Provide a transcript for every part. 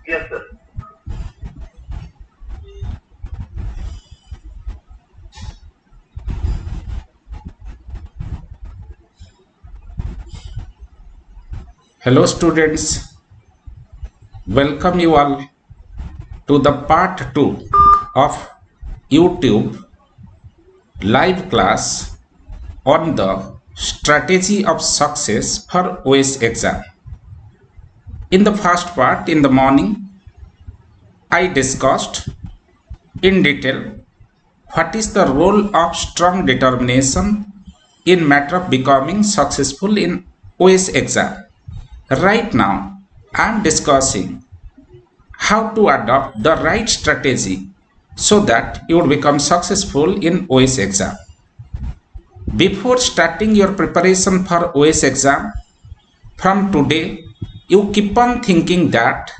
Yes, sir. Hello students, welcome you all to the part 2 of YouTube live class on the strategy of success for OAS exam. In the first part, in the morning, I discussed in detail what is the role of strong determination in matter of becoming successful in OAS exam. Right now, I am discussing how to adopt the right strategy so that you would become successful in OAS exam. Before starting your preparation for OAS exam, from today, you keep on thinking that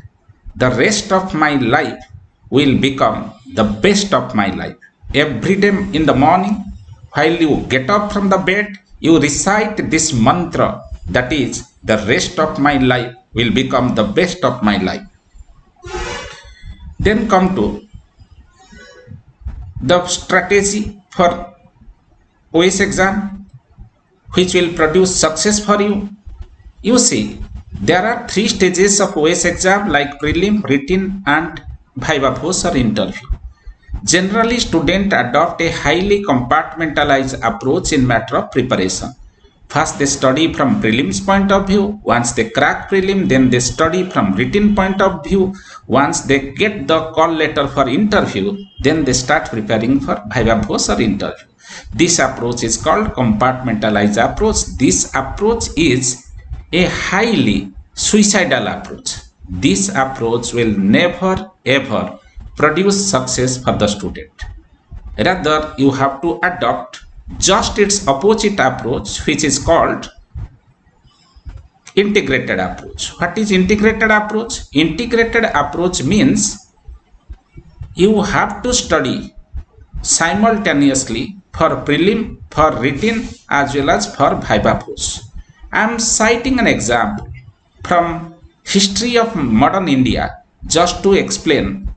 the rest of my life will become the best of my life. Every day in the morning, while you get up from the bed, you recite this mantra, that is, the rest of my life will become the best of my life. Then come to the strategy for OAS exam, which will produce success for you. You see, there are 3 stages of OAS exam like prelim, written and viva voce or interview. Generally, students adopt a highly compartmentalized approach in matter of preparation. First, they study from prelims point of view. Once they crack prelim, then they study from written point of view. Once they get the call letter for interview, then they start preparing for viva voce or interview. This approach is called compartmentalized approach. This approach is a highly suicidal approach. This approach will never ever produce success for the student. Rather, you have to adopt just its opposite approach, which is called integrated approach. What is integrated approach? Integrated approach means you have to study simultaneously for prelim, for written as well as for viva voce. I am citing an example from history of modern India just to explain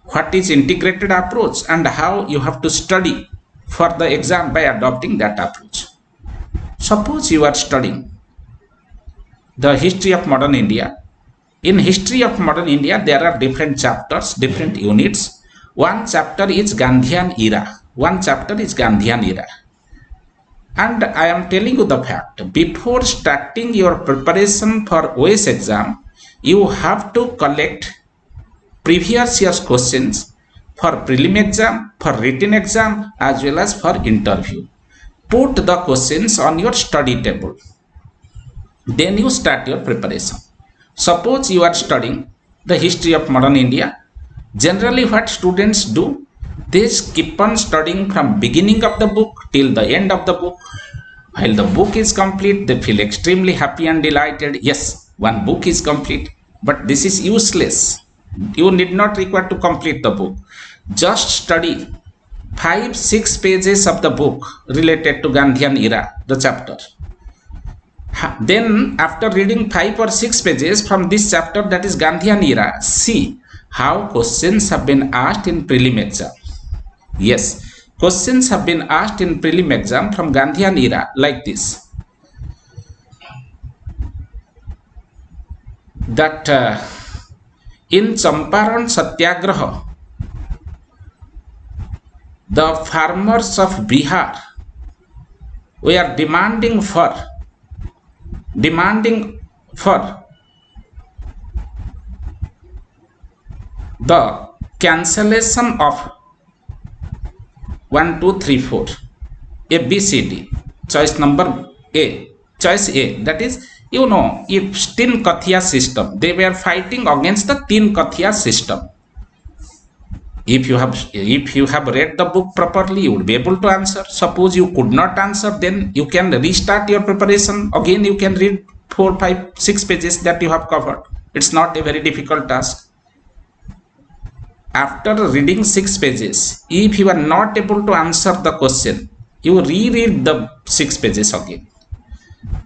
what is integrated approach and how you have to study for the exam by adopting that approach. Suppose you are studying the history of modern India. In history of modern India, there are different chapters, different units. One chapter is Gandhian era. One chapter is Gandhian era. And I am telling you the fact, before starting your preparation for OAS exam, you have to collect previous year's questions for prelim exam, for written exam as well as for interview. Put the questions on your study table. Then you start your preparation. Suppose you are studying the history of modern India. Generally what students do, they keep on studying from beginning of the book till the end of the book. While the book is complete, they feel extremely happy and delighted. Yes, one book is complete, but this is useless. You need not require to complete the book. Just study 5-6 pages of the book related to Gandhian era, the chapter. Then after reading 5 or 6 pages from this chapter, that is Gandhian era, see how questions have been asked in prelim exam. Yes, questions have been asked in prelim exam from Gandhian era like this. That in Champaran Satyagraha, the farmers of Bihar were demanding for the cancellation of 1, 2, 3, 4 ABCD. Choice number A. Choice A, that is, you know, if Tin Kathia system, they were fighting against the Tin Kathia system. If you have read the book properly, you would be able to answer. Suppose you could not answer, then you can restart your preparation. Again, you can read 4, 5, 6 pages that you have covered. It's not a very difficult task. After reading 6 pages, if you are not able to answer the question, you reread the 6 pages again.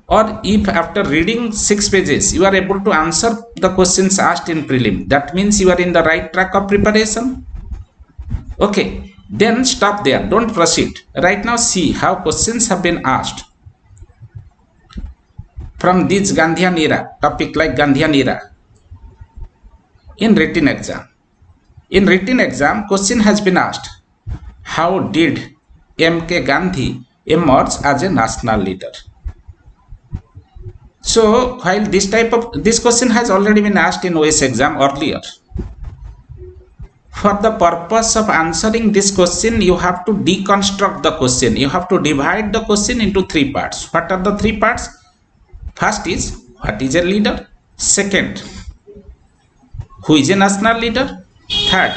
Or if after reading 6 pages you are able to answer the questions asked in prelim, that means you are in the right track of preparation. Okay, then stop there, don't proceed. Right now see how questions have been asked from this Gandhian era, topic like Gandhian era in written exam. In written exam, question has been asked, how did M.K. Gandhi emerge as a national leader? So while this question has already been asked in OAS exam earlier, for the purpose of answering this question, you have to deconstruct the question. You have to divide the question into 3 parts. What are the 3 parts? First is, what is a leader? Second, who is a national leader? Third,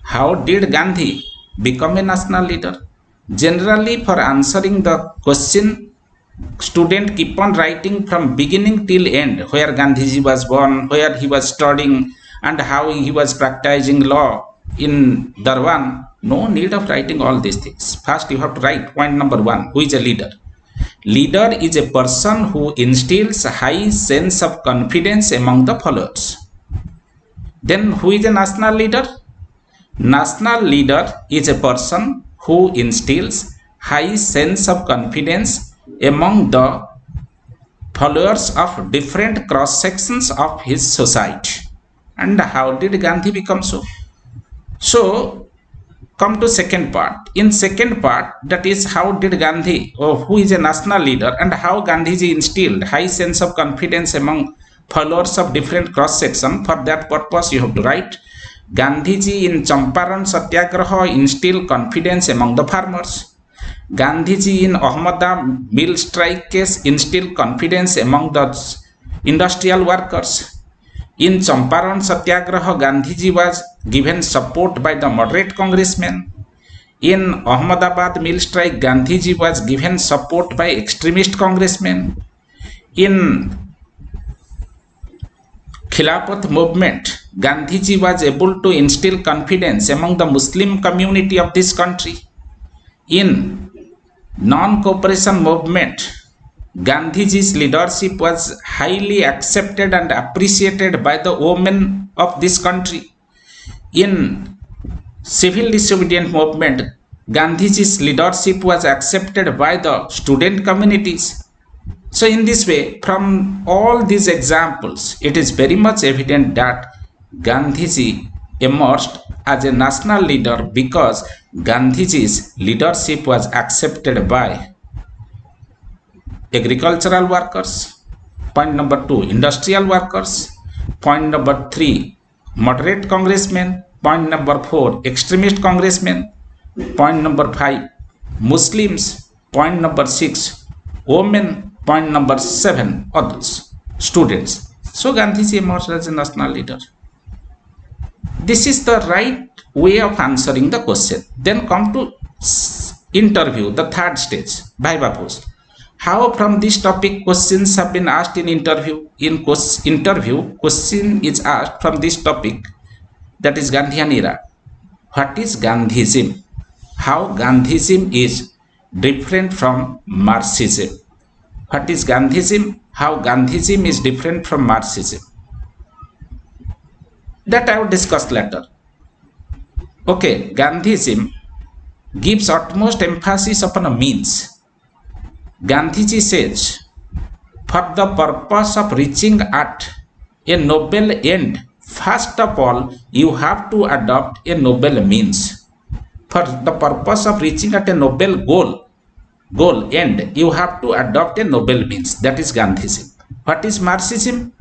how did Gandhi become a national leader? Generally, for answering the question, student keep on writing from beginning till end, where Gandhiji was born, where he was studying, and how he was practicing law in Darwan. No need of writing all these things. First, you have to write point number 1, who is a leader? Leader is a person who instills a high sense of confidence among the followers. Then who is a national leader? National leader is a person who instills high sense of confidence among the followers of different cross sections of his society. And how did Gandhi become so? So come to second part. In second part, that is how did Gandhi, or who is a national leader, and how Gandhiji instilled high sense of confidence among followers of different cross section. For that purpose, you have to write, Gandhiji in Champaran Satyagraha instilled confidence among the farmers. Gandhiji in Ahmedabad mill strike case instilled confidence among the industrial workers. In Champaran Satyagraha, Gandhiji was given support by the moderate congressmen. In Ahmedabad mill strike, Gandhiji was given support by extremist congressmen. In Khilafat movement, Gandhiji was able to instill confidence among the Muslim community of this country. In non-cooperation movement, Gandhiji's leadership was highly accepted and appreciated by the women of this country. In civil disobedience movement, Gandhiji's leadership was accepted by the student communities. So in this way, from all these examples, it is very much evident that Gandhiji emerged as a national leader because Gandhiji's leadership was accepted by agricultural workers. Point number 2, industrial workers. Point number 3, moderate congressmen. Point number 4, extremist congressmen. Point number 5, Muslims. Point number 6, women. Point number 7, others, students. So Gandhiji emerged as a national leader. This is the right way of answering the question. Then come to interview, the third stage, Viva post. How from this topic questions have been asked in interview? In interview, question is asked from this topic, that is Gandhian era. What is Gandhism? How Gandhism is different from Marxism? What is Gandhism? How Gandhism is different from Marxism? That I will discuss later. Okay, Gandhism gives utmost emphasis upon a means. Gandhiji says, for the purpose of reaching at a noble end, first of all, you have to adopt a noble means. For the purpose of reaching at a noble goal end, you have to adopt a noble means. That is Gandhism. What is Marxism?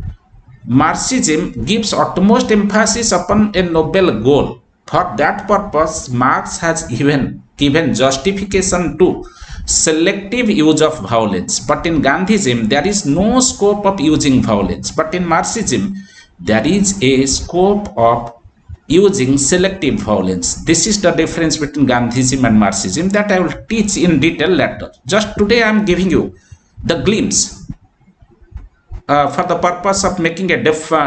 Marxism gives utmost emphasis upon a noble goal. For that purpose, Marx has even given justification to selective use of violence. But in Gandhism, there is no scope of using violence. But in Marxism, there is a scope of using selective violence. This is the difference between Gandhism and Marxism that I will teach in detail later. Just today I am giving you the glimpse for the purpose of making a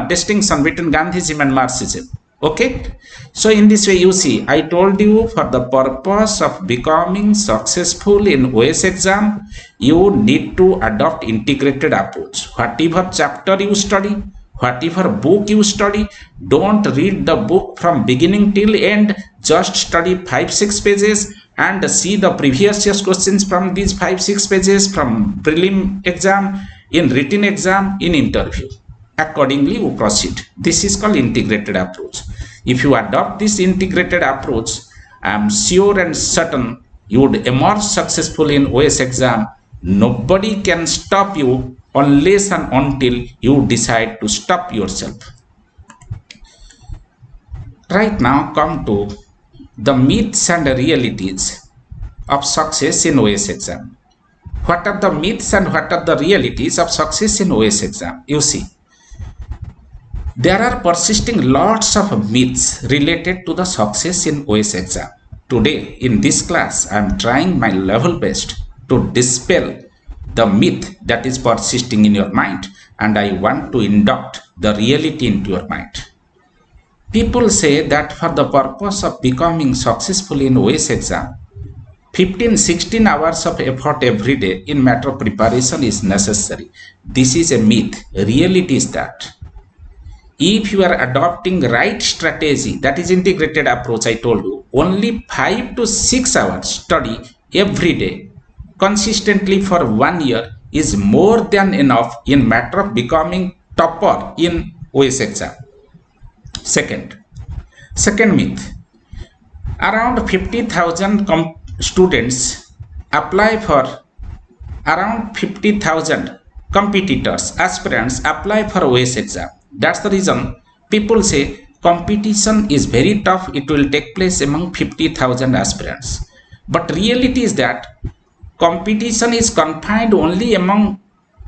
distinction between Gandhism and Marxism. Okay, so in this way, you see, I told you for the purpose of becoming successful in OAS exam, you need to adopt integrated approach. Whatever chapter you study, whatever book you study, don't read the book from beginning till end. Just study 5-6 pages and see the previous year's questions from these 5-6 pages from prelim exam, in written exam, in interview. Accordingly, we proceed. This is called integrated approach. If you adopt this integrated approach, I am sure and certain you would emerge successful in OAS exam. Nobody can stop you unless and until you decide to stop yourself. Right now, come to the myths and realities of success in OAS exam. What are the myths and what are the realities of success in OAS exam? You see, there are persisting lots of myths related to the success in OAS exam. Today, in this class, I am trying my level best to dispel the myth that is persisting in your mind, and I want to induct the reality into your mind. People say that for the purpose of becoming successful in OAS exam, 15-16 hours of effort every day in matter of preparation is necessary. This is a myth. Reality is that if you are adopting right strategy, that is integrated approach, I told you, only 5 to 6 hours study every day consistently for 1 year is more than enough in matter of becoming topper in OAS exam. Second myth, around 50,000 students apply for, around 50,000 competitors, aspirants apply for OAS exam. That's the reason people say competition is very tough. It will take place among 50,000 aspirants. But reality is that competition is confined only among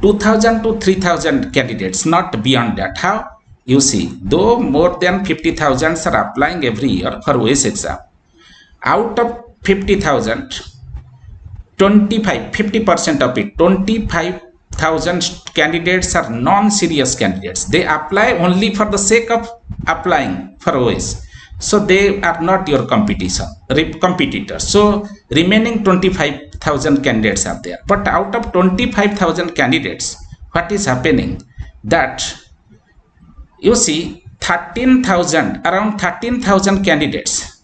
2,000 to 3,000 candidates, not beyond that. How? You see, though more than 50,000 are applying every year for OAS exam, out of 50,000, 50% of it, 25,000 candidates are non-serious candidates. They apply only for the sake of applying for OAS. So they are not your competitors. So remaining 25,000 candidates are there. But out of 25,000 candidates, what is happening? That you see, around 13,000 candidates,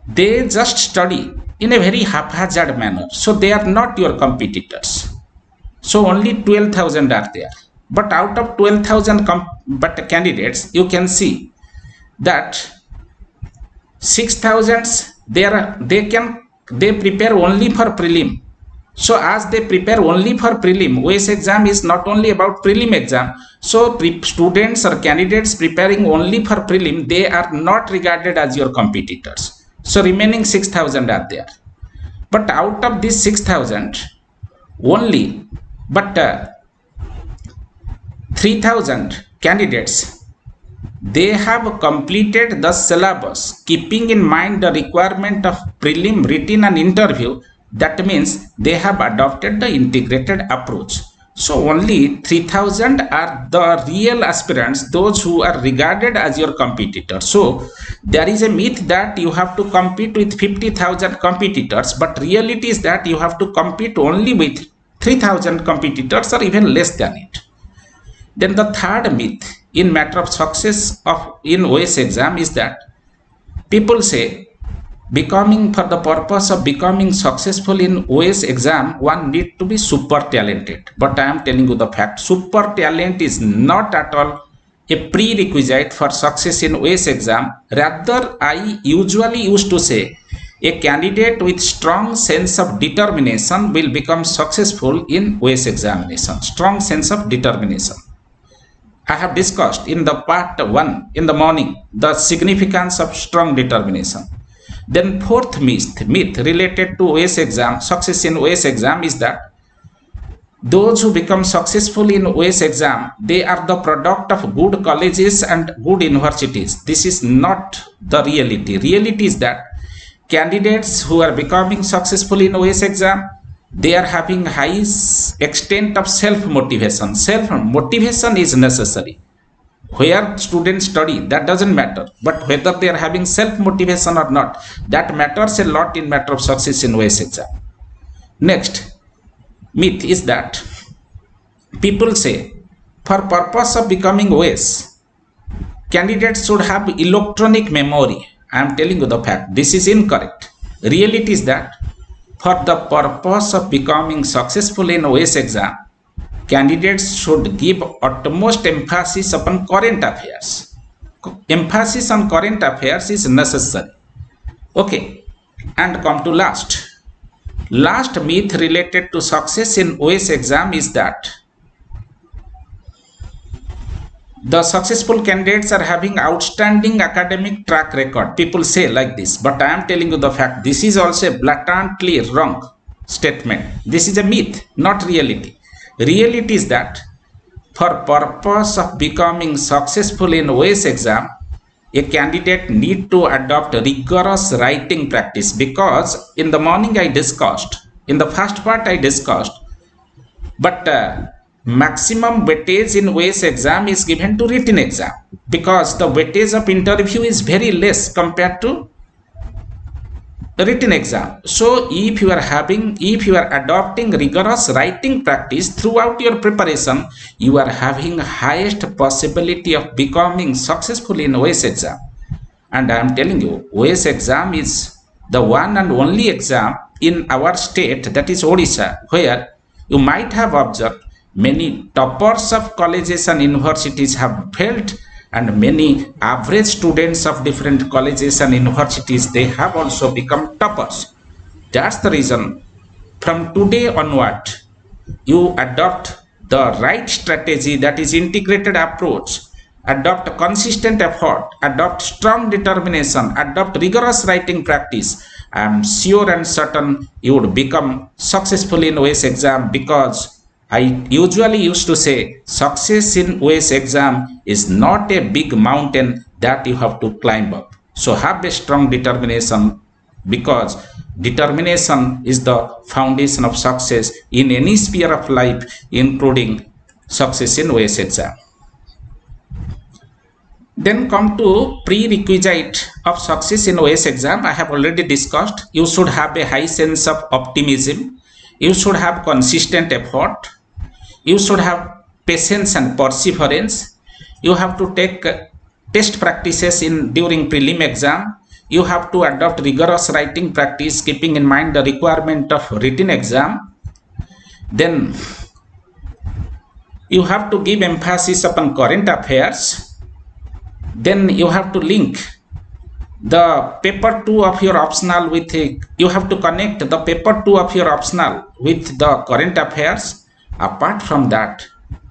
they just study in a very haphazard manner. So they are not your competitors. So only 12,000 are there. But out of 12,000 candidates, you can see that 6,000 they prepare only for prelim. So as they prepare only for prelim, OAS exam is not only about prelim exam. So students or candidates preparing only for prelim, they are not regarded as your competitors. So remaining 6,000 are there. But out of these 6,000, only 3,000 candidates, they have completed the syllabus keeping in mind the requirement of prelim, written and interview. That means they have adopted the integrated approach. So only 3,000 are the real aspirants, those who are regarded as your competitors. So there is a myth that you have to compete with 50,000 competitors, but reality is that you have to compete only with 3,000 competitors or even less than it. Then the third myth in matter of success in OAS exam is that people say, for the purpose of becoming successful in OAS exam, one need to be super talented. But I am telling you the fact, super talent is not at all a prerequisite for success in OAS exam. Rather, I usually used to say a candidate with strong sense of determination will become successful in OAS examination. Strong sense of determination. I have discussed in the part 1 in the morning the significance of strong determination. Then fourth myth related to OAS exam, success in OAS exam, is that those who become successful in OAS exam, they are the product of good colleges and good universities. This is not the reality. Reality is that candidates who are becoming successful in OAS exam, they are having high extent of self-motivation. Self-motivation is necessary. where students study, that doesn't matter, but whether they are having self motivation or not, that matters a lot in matter of success in OAS exam. Next myth is that people say for purpose of becoming OAS, candidates should have electronic memory. I am telling you the fact, this is incorrect. Reality is that for the purpose of becoming successful in OAS exam, candidates should give utmost emphasis upon current affairs. Emphasis on current affairs is necessary. Okay, and come to last myth related to success in OAS exam is that the successful candidates are having outstanding academic track record. People say like this, but I am telling you the fact, this is also a blatantly wrong statement. This is a myth, not reality. Reality is that for purpose of becoming successful in OAS exam, a candidate need to adopt rigorous writing practice, because in the morning I discussed, in the first part I discussed, but maximum weightage in OAS exam is given to written exam, because the weightage of interview is very less compared to written exam. So if you are adopting rigorous writing practice throughout your preparation, you are having highest possibility of becoming successful in OAS exam. And I am telling you, OAS exam is the one and only exam in our state, that is Odisha, where you might have observed many toppers of colleges and universities have failed, and many average students of different colleges and universities, they have also become toppers. That's the reason from today onward, you adopt the right strategy, that is integrated approach, adopt consistent effort, adopt strong determination, adopt rigorous writing practice. I am sure and certain you would become successful in OAS exam, because I usually used to say success in OAS exam is not a big mountain that you have to climb up. So have a strong determination, because determination is the foundation of success in any sphere of life, including success in OAS exam. Then come to prerequisite of success in OAS exam. I have already discussed. You should have a high sense of optimism. You should have consistent effort. You should have patience and perseverance. You have to take test practices during prelim exam. You have to adopt rigorous writing practice, keeping in mind the requirement of written exam. Then you have to give emphasis upon current affairs. Then you have to link the paper 2 of your optional with you have to connect the paper 2 of your optional with the current affairs. Apart from that,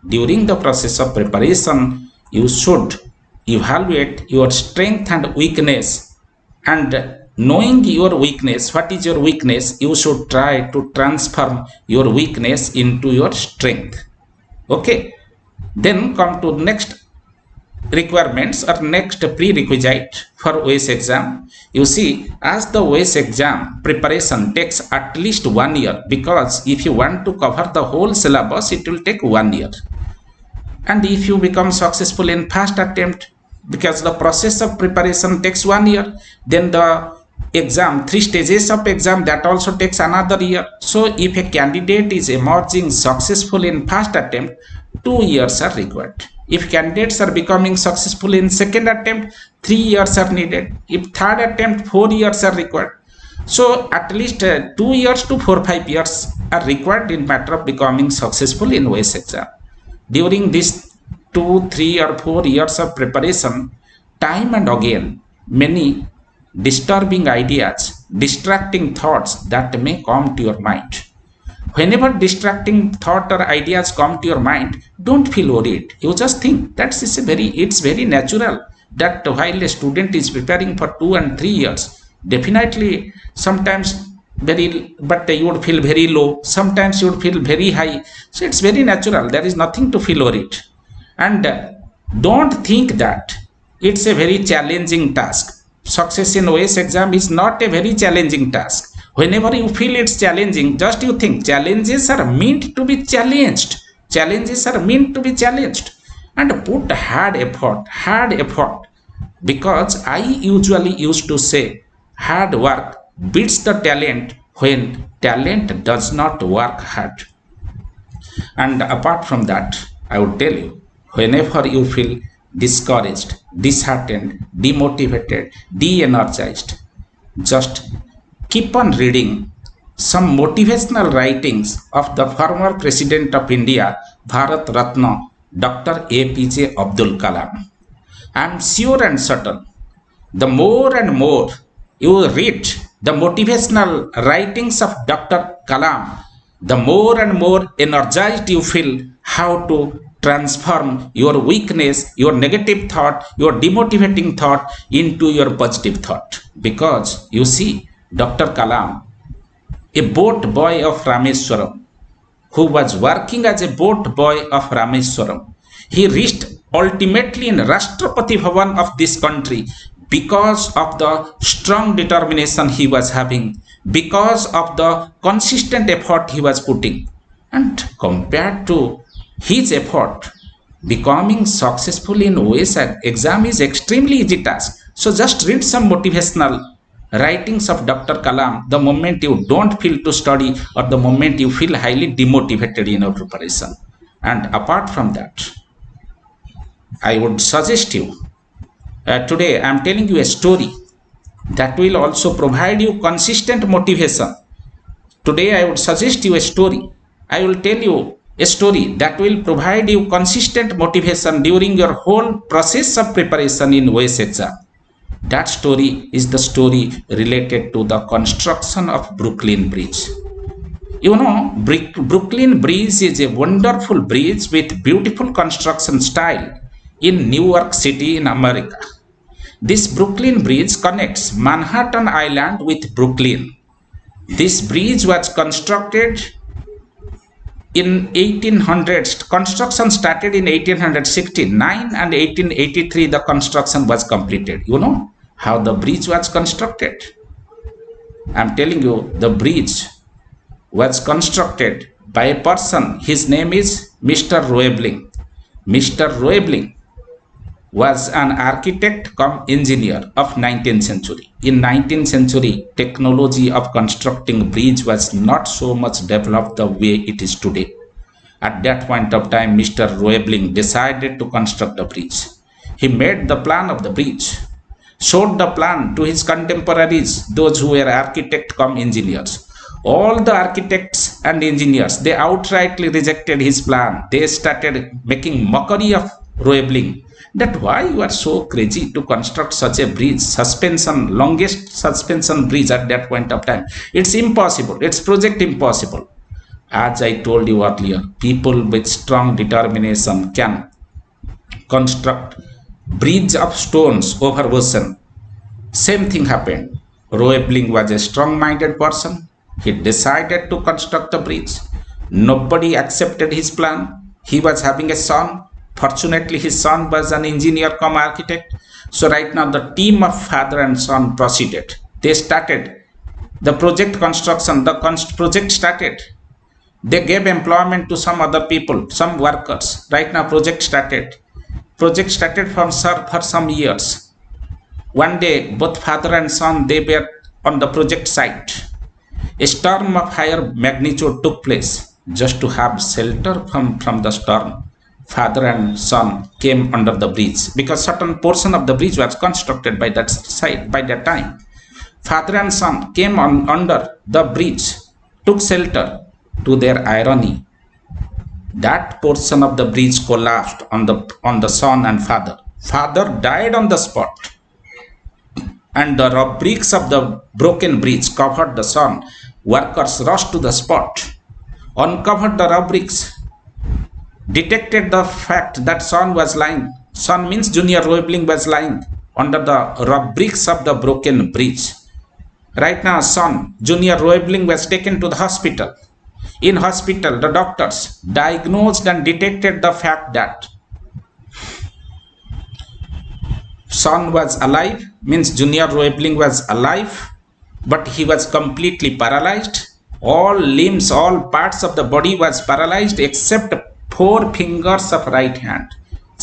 during the process of preparation, you should evaluate your strength and weakness, and knowing your weakness, what is your weakness, you should try to transform your weakness into your strength. Okay, then come to next requirements or next prerequisite for OAS exam. You see, as the OAS exam preparation takes at least 1 year, because if you want to cover the whole syllabus, it will take 1 year. And if you become successful in first attempt, because the process of preparation takes 1 year, then the exam, 3 stages of exam, that also takes another year. So if a candidate is emerging successful in first attempt, 2 years are required. If candidates are becoming successful in second attempt, 3 years are needed. If third attempt, 4 years are required. So at least 2 years to 4-5 years are required in matter of becoming successful in OAS exam. During this 2, 3 or 4 years of preparation, time and again, many disturbing ideas, distracting thoughts that may come to your mind. Whenever distracting thought or ideas come to your mind, don't feel worried. You just think it's very natural that while a student is preparing for 2 and 3 years, definitely sometimes but you would feel very low, sometimes you would feel very high. So it's very natural. There is nothing to feel worried. And don't think that it's a very challenging task. Success in OAS exam is not a very challenging task. Whenever you feel it's challenging, just you think challenges are meant to be challenged. Challenges are meant to be challenged. and put hard effort, because I usually used to say hard work beats the talent when talent does not work hard. And apart from that, I would tell you, whenever you feel discouraged, disheartened, demotivated, de-energized, just keep on reading some motivational writings of the former President of India, Bharat Ratna, Dr. APJ Abdul Kalam. I am sure and certain, the more and more you read the motivational writings of Dr. Kalam, the more and more energized you feel how to transform your weakness, your negative thought, your demotivating thought into your positive thought. Because you see, Dr. Kalam, a boat boy of Rameswaram, who was working as a boat boy of Rameswaram, he reached ultimately in Rashtrapati Bhavan of this country because of the strong determination he was having, because of the consistent effort he was putting. And compared to his effort, becoming successful in OAS exam is extremely easy task. So just read some motivational writings of Dr. Kalam the moment you don't feel to study or the moment you feel highly demotivated in your preparation. And apart from that, I would suggest you, today I am telling you a story that will also provide you consistent motivation. Today I would suggest you a story. I will tell you a story that will provide you consistent motivation during your whole process of preparation in OAS exam. That story is the story related to the construction of Brooklyn Bridge. You know, Brooklyn Bridge is a wonderful bridge with beautiful construction style in New York City in America. This Brooklyn Bridge connects Manhattan Island with Brooklyn. This bridge was constructed in 1800s. Construction started in 1869 and 1883 the construction was completed. You know how the bridge was constructed? I am telling you, the bridge was constructed by a person. His name is Mr. Roebling. Mr. Roebling was an architect cum engineer of 19th century. In 19th century, technology of constructing bridge was not so much developed the way it is today. At that point of time, Mr. Roebling decided to construct a bridge. He made the plan of the bridge, showed the plan to his contemporaries, those who were architect cum engineers. All the architects and engineers, they outrightly rejected his plan. They started making mockery of Roebling, that why you are so crazy to construct such a bridge, suspension, longest suspension bridge at that point of time. It's impossible. It's project impossible. As I told you earlier, people with strong determination can construct bridge of stones over ocean. Same thing happened. Roebling was a strong-minded person. He decided to construct a bridge. Nobody accepted his plan. He was having a son. Fortunately, his son was an engineer cum architect. So right now the team of father and son proceeded. They started the project construction. The project started. They gave employment to some other people, some workers. Right now project started. Project started for some years. One day, both father and son, they were on the project site. A storm of higher magnitude took place. Just to have shelter from the storm, father and son came under the bridge, because certain portion of the bridge was constructed by that site by that time. Father and son came under the bridge, took shelter. To their irony, that portion of the bridge collapsed on the son and father. Father died on the spot, and the rough bricks of the broken bridge covered the son. Workers rushed to the spot, uncovered the rough bricks, detected the fact that son was lying. Son means Junior Roebling was lying under the rough bricks of the broken bridge. Right now, son, Junior Roebling, was taken to the hospital. In hospital, the doctors diagnosed and detected the fact that son was alive, means Junior Roebling was alive, but he was completely paralyzed. All limbs, all parts of the body was paralyzed except 4 fingers of right hand.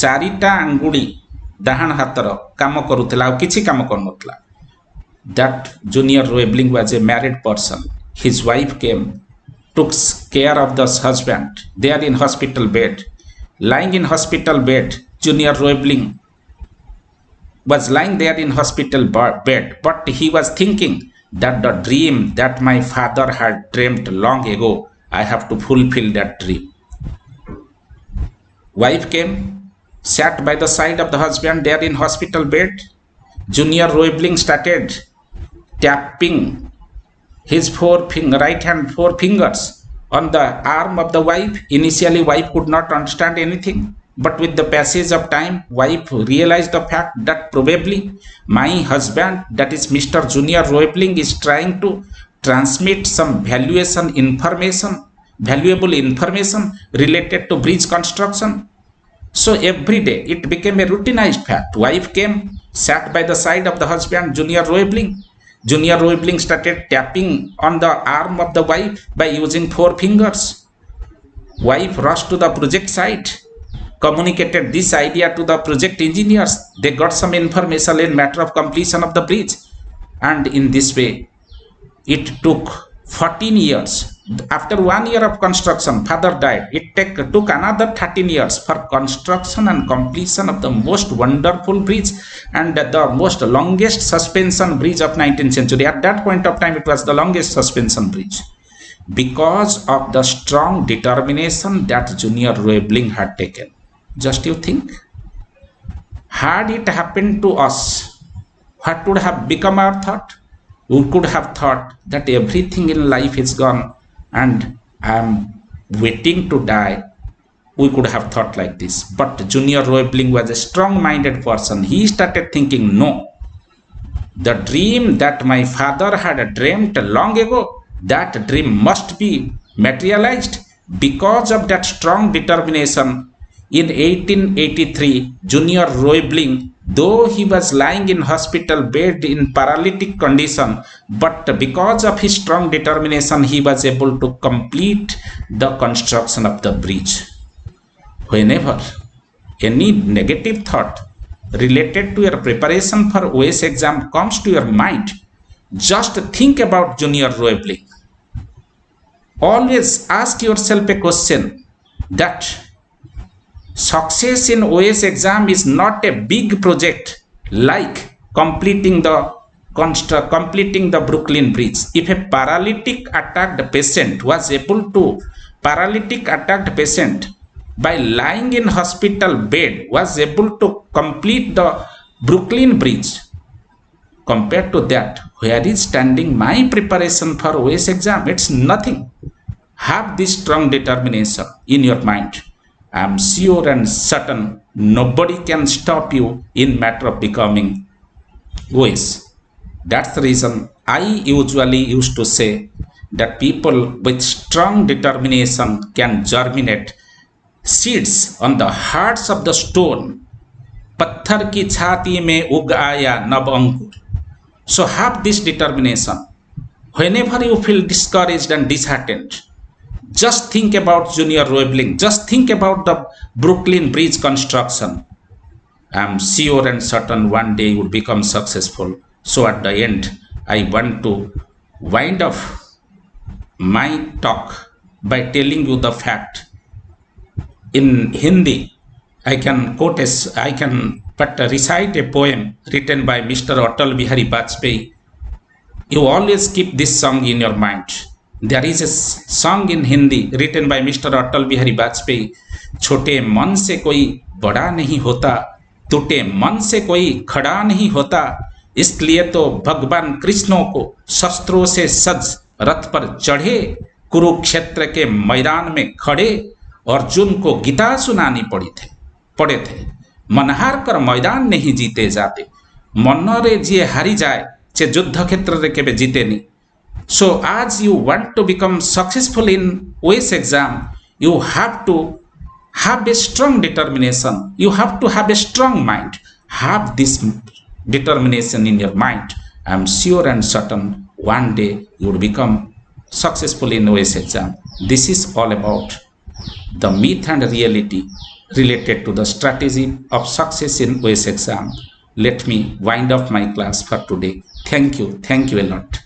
ଚାରିଟା ଆଙ୍ଗୁଳି ଡାହାଣ ହାତର କାମ କରୁଥିଲା ଆଉ କିଛି କାମ କରୁନଥିଲା. That junior Roebling was a married person. His wife came, took care of the husband. They are in hospital bed. Lying in hospital bed, junior Roebling was lying there in hospital bed, but he was thinking that the dream that my father had dreamt long ago, I have to fulfill that dream. Wife came, sat by the side of the husband there in hospital bed. Junior Roebling started tapping his right hand four fingers on the arm of the wife. Initially, wife could not understand anything, but with the passage of time, wife realized the fact that probably my husband, that is Mr. Junior Roebling, is trying to transmit some valuable information related to bridge construction. So every day it became a routinized fact. Wife came, sat by the side of the husband, Junior Roebling. Junior Roebling started tapping on the arm of the wife by using four fingers. Wife rushed to the project site, communicated this idea to the project engineers. They got some information in matter of completion of the bridge. And in this way, it took 14 years. After 1 year of construction, father died. It took another 13 years for construction and completion of the most wonderful bridge and the most longest suspension bridge of 19th century. At that point of time, it was the longest suspension bridge because of the strong determination that Junior Roebling had taken. Just you think, had it happened to us, what would have become our thought? We could have thought that everything in life is gone and I am waiting to die. We could have thought like this. But Junior Roebling was a strong-minded person. He started thinking, no, the dream that my father had dreamt long ago, that dream must be materialized. Because of that strong determination, in 1883, Junior Roebling, though he was lying in hospital bed in paralytic condition, but because of his strong determination, he was able to complete the construction of the bridge. Whenever any negative thought related to your preparation for OAS exam comes to your mind, just think about Junior Roebling. Always ask yourself a question that success in OAS exam is not a big project like completing the Brooklyn Bridge. If a paralytic attacked patient by lying in hospital bed was able to complete the Brooklyn Bridge, compared to that, where is standing my preparation for OAS exam? It's nothing. Have this strong determination in your mind. I am sure and certain nobody can stop you in matter of becoming OAS. That's the reason I usually used to say that people with strong determination can germinate seeds on the hearts of the stone. पत्थर की छाती में उग आया नव अंकुर. So have this determination. Whenever you feel discouraged and disheartened, just think about Junior Roebling. Just think about the Brooklyn Bridge construction. I am sure and certain one day you will become successful. So at the end, I want to wind up my talk by telling you the fact. In Hindi, I can recite a poem written by Mr. Atal Bihari Vajpayee. You always keep this song in your mind. There is a song in Hindi written by Mr. Atal Bihari Vajpayee. छोटे मन से कोई बड़ा नहीं होता, टूटे मन से कोई खड़ा नहीं होता, इसलिए तो भगवान कृष्णों को शस्त्रों से सज रथ पर चढ़े, कुरुक्षेत्र के मैदान में खड़े अर्जुन को गीता सुनानी पड़े थे, मनहार कर मैदान नहीं जीते जाते, मनरे जिए हारी जाए से युद्ध क्षेत्र रे केबे जीतेनी. So as you want to become successful in OAS exam, you have to have a strong determination. You have to have a strong mind. Have this determination in your mind. I am sure and certain one day you will become successful in OAS exam. This is all about the myth and reality related to the strategy of success in OAS exam. Let me wind up my class for today. Thank you. Thank you a lot.